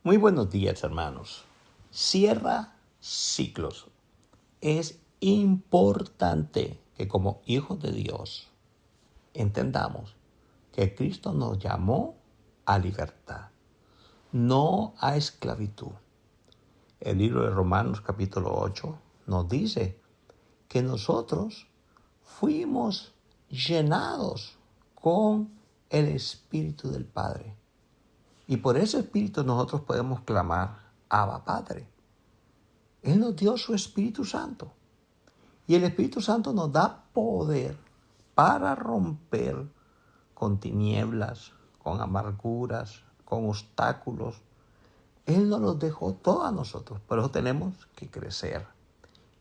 Muy buenos días, hermanos. Cierra ciclos. Es importante que como hijos de Dios entendamos que Cristo nos llamó a libertad, no a esclavitud. El libro de Romanos capítulo 8 nos dice que nosotros fuimos llenados con el Espíritu del Padre. Y por ese Espíritu nosotros podemos clamar, Abba Padre. Él nos dio su Espíritu Santo. Y el Espíritu Santo nos da poder para romper con tinieblas, con amarguras, con obstáculos. Él nos los dejó todo a nosotros, pero tenemos que crecer.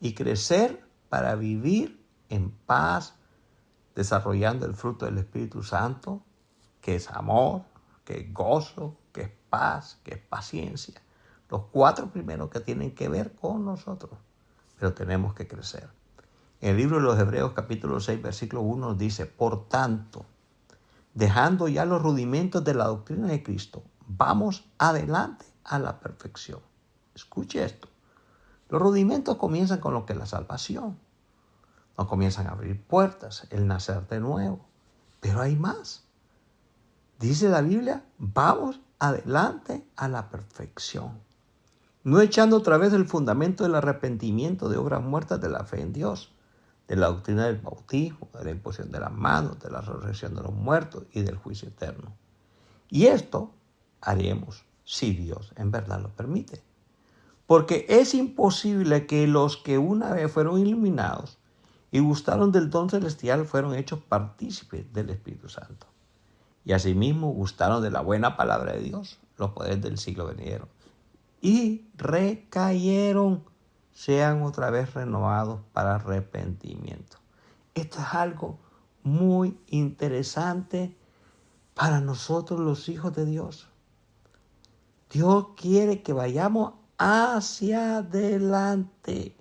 Y crecer para vivir en paz, desarrollando el fruto del Espíritu Santo, que es amor, que es gozo, que es paz, que es paciencia. Los 4 primeros que tienen que ver con nosotros, pero tenemos que crecer. En el libro de los Hebreos capítulo 6, versículo 1 nos dice, por tanto, dejando ya los rudimentos de la doctrina de Cristo, vamos adelante a la perfección. Escuche esto. Los rudimentos comienzan con lo que es la salvación. Nos comienzan a abrir puertas, el nacer de nuevo. Pero hay más. Dice la Biblia, vamos adelante a la perfección. No echando otra vez el fundamento del arrepentimiento de obras muertas de la fe en Dios, de la doctrina del bautismo, de la imposición de las manos, de la resurrección de los muertos y del juicio eterno. Y esto haremos si Dios en verdad lo permite. Porque es imposible que los que una vez fueron iluminados y gustaron del don celestial fueron hechos partícipes del Espíritu Santo. Y asimismo gustaron de la buena palabra de Dios, los poderes del siglo venidero. Y recayeron, sean otra vez renovados para arrepentimiento. Esto es algo muy interesante para nosotros los hijos de Dios. Dios quiere que vayamos hacia adelante,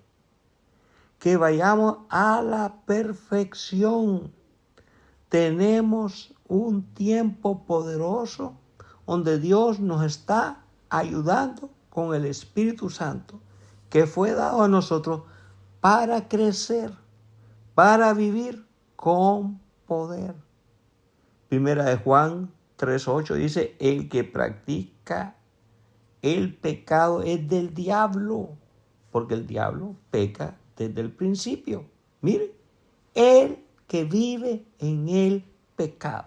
que vayamos a la perfección. Tenemos un tiempo poderoso donde Dios nos está ayudando con el Espíritu Santo que fue dado a nosotros para crecer, para vivir con poder. Primera de Juan 3:8 dice, el que practica el pecado es del diablo, porque el diablo peca desde el principio. Mire, el que vive en el pecado.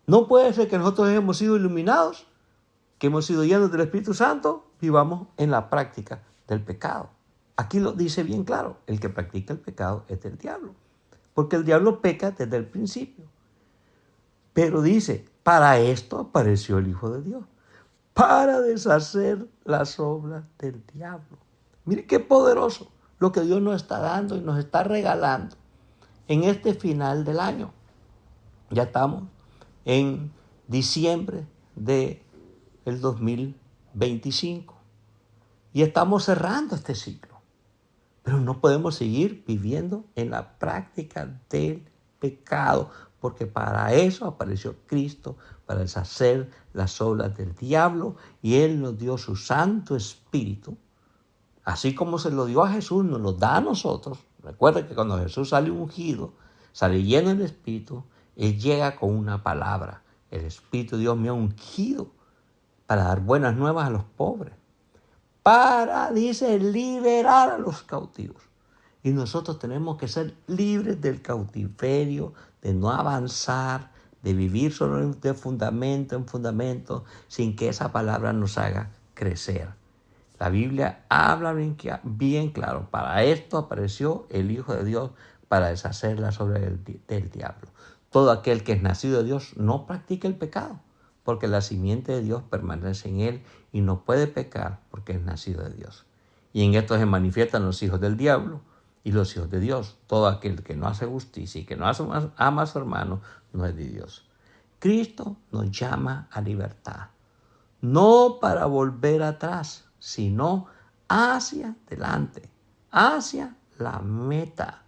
No puede ser que nosotros hemos sido iluminados, que hemos sido llenos del Espíritu Santo, vivamos en la práctica del pecado. Aquí lo dice bien claro, el que practica el pecado es del diablo, porque el diablo peca desde el principio. Pero dice, para esto apareció el Hijo de Dios, para deshacer las obras del diablo. Mire qué poderoso lo que Dios nos está dando y nos está regalando en este final del año. Ya estamos en diciembre del 2025 y estamos cerrando este ciclo. Pero no podemos seguir viviendo en la práctica del pecado, porque para eso apareció Cristo, para deshacer las obras del diablo, y Él nos dio su Santo Espíritu. Así como se lo dio a Jesús, nos lo da a nosotros. Recuerda que cuando Jesús sale ungido, sale lleno del Espíritu, Él llega con una palabra. El Espíritu de Dios me ha ungido para dar buenas nuevas a los pobres. Para, dice, liberar a los cautivos. Y nosotros tenemos que ser libres del cautiverio, de no avanzar, de vivir solo de fundamento en fundamento, sin que esa palabra nos haga crecer. La Biblia habla bien claro. Para esto apareció el Hijo de Dios, para deshacer las obras del diablo. Todo aquel que es nacido de Dios no practica el pecado, porque la simiente de Dios permanece en él y no puede pecar porque es nacido de Dios. Y en esto se manifiestan los hijos del diablo y los hijos de Dios. Todo aquel que no hace justicia y que no ama a su hermano no es de Dios. Cristo nos llama a libertad, no para volver atrás, sino hacia adelante, hacia la meta.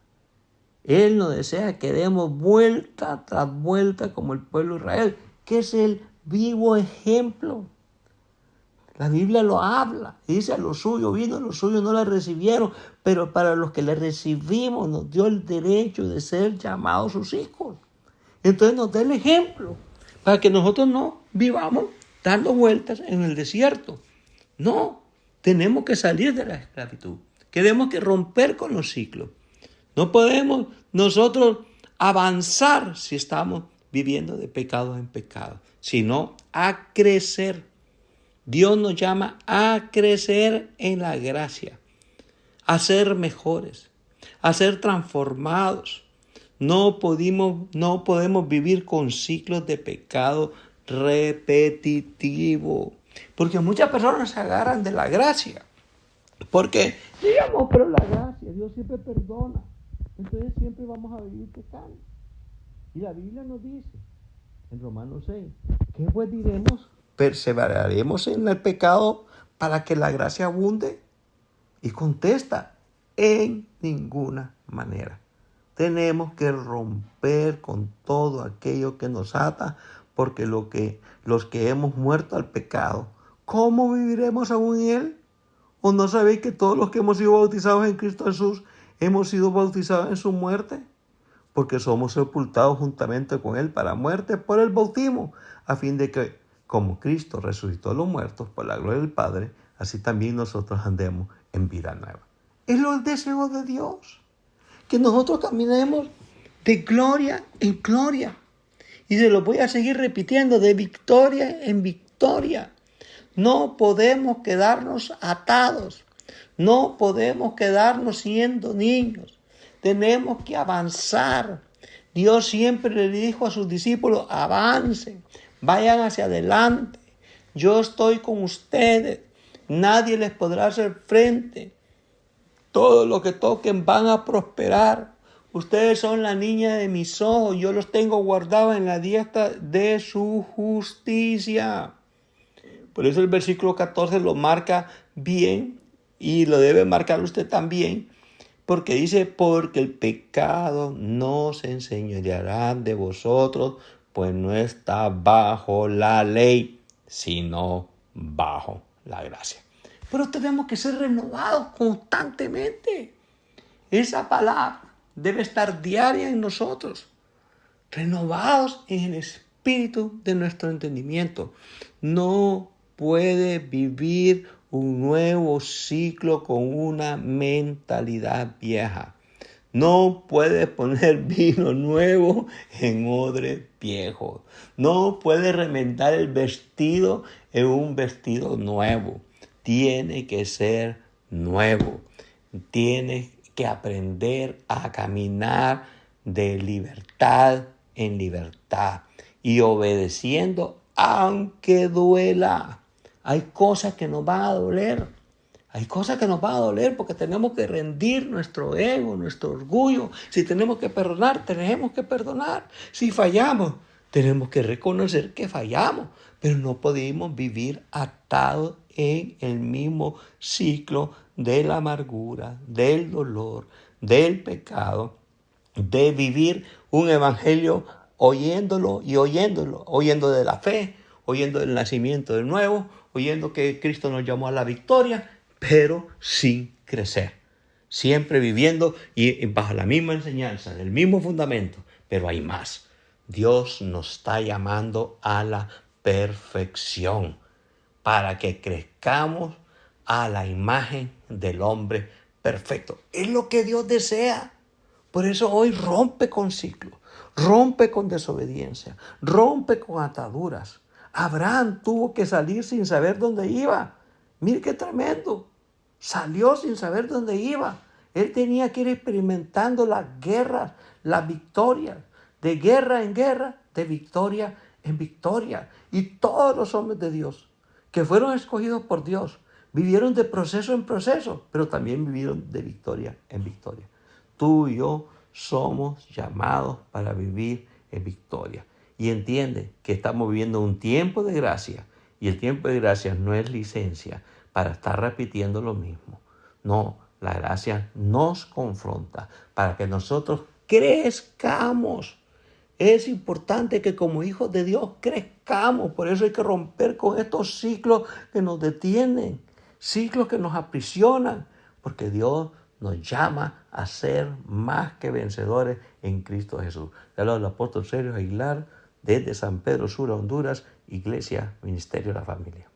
Él nos desea que demos vuelta tras vuelta como el pueblo de Israel, que es el vivo ejemplo. La Biblia lo habla. Dice, a lo suyo vino, a lo suyo no la recibieron. Pero para los que le recibimos nos dio el derecho de ser llamados sus hijos. Entonces nos da el ejemplo para que nosotros no vivamos dando vueltas en el desierto. No, tenemos que salir de la esclavitud. Tenemos que romper con los ciclos. No podemos nosotros avanzar si estamos viviendo de pecado en pecado, sino a crecer. Dios nos llama a crecer en la gracia, a ser mejores, a ser transformados. No podemos vivir con ciclos de pecado repetitivo, porque muchas personas se agarran de la gracia, porque digamos, pero la gracia, Dios siempre perdona, entonces siempre vamos a vivir pecando. Y la Biblia nos dice, en Romanos 6, ¿qué pues diremos? ¿Perseveraremos en el pecado para que la gracia abunde? Y contesta, en ninguna manera. Tenemos que romper con todo aquello que nos ata, porque los que hemos muerto al pecado, ¿cómo viviremos aún en él? ¿O no sabéis que todos los que hemos sido bautizados en Cristo Jesús hemos sido bautizados en su muerte? Porque somos sepultados juntamente con él para muerte por el bautismo, a fin de que, como Cristo resucitó a los muertos por la gloria del Padre, así también nosotros andemos en vida nueva. Es el deseo de Dios, que nosotros caminemos de gloria en gloria. Y se lo voy a seguir repitiendo, de victoria en victoria. No podemos quedarnos atados. No podemos quedarnos siendo niños. Tenemos que avanzar. Dios siempre le dijo a sus discípulos, avancen, vayan hacia adelante. Yo estoy con ustedes. Nadie les podrá hacer frente. Todo lo que toquen van a prosperar. Ustedes son la niña de mis ojos. Yo los tengo guardados en la diestra de su justicia. Por eso el versículo 14 lo marca bien y lo debe marcar usted también. Porque dice, porque el pecado no se enseñoreará de vosotros, pues no está bajo la ley, sino bajo la gracia. Pero tenemos que ser renovados constantemente. Esa palabra debe estar diaria en nosotros. Renovados en el espíritu de nuestro entendimiento. No puede vivir un nuevo ciclo con una mentalidad vieja. No puede poner vino nuevo en odre viejo. No puede remendar el vestido en un vestido nuevo. Tiene que ser nuevo. Tiene que aprender a caminar de libertad en libertad y obedeciendo aunque duela. Hay cosas que nos van a doler. Hay cosas que nos van a doler porque tenemos que rendir nuestro ego, nuestro orgullo. Si tenemos que perdonar, tenemos que perdonar. Si fallamos, tenemos que reconocer que fallamos. Pero no podemos vivir atados en el mismo ciclo de la amargura, del dolor, del pecado, de vivir un evangelio oyéndolo y oyéndolo, oyendo de la fe, oyendo del nacimiento de nuevo, oyendo que Cristo nos llamó a la victoria, pero sin crecer. Siempre viviendo y bajo la misma enseñanza, del mismo fundamento, pero hay más. Dios nos está llamando a la perfección para que crezcamos a la imagen del hombre perfecto. Es lo que Dios desea. Por eso hoy rompe con ciclos, rompe con desobediencia, rompe con ataduras. Abraham tuvo que salir sin saber dónde iba. Mire qué tremendo. Salió sin saber dónde iba. Él tenía que ir experimentando las guerras, las victorias, de guerra en guerra, de victoria en victoria. Y todos los hombres de Dios que fueron escogidos por Dios vivieron de proceso en proceso, pero también vivieron de victoria en victoria. Tú y yo somos llamados para vivir en victoria. Y entiende que estamos viviendo un tiempo de gracia. Y el tiempo de gracia no es licencia para estar repitiendo lo mismo. No, la gracia nos confronta para que nosotros crezcamos. Es importante que como hijos de Dios crezcamos. Por eso hay que romper con estos ciclos que nos detienen, ciclos que nos aprisionan, porque Dios nos llama a ser más que vencedores en Cristo Jesús. Le hablo del apóstol Sergio Aguilar desde San Pedro Sula, Honduras, Iglesia Ministerio de la Familia.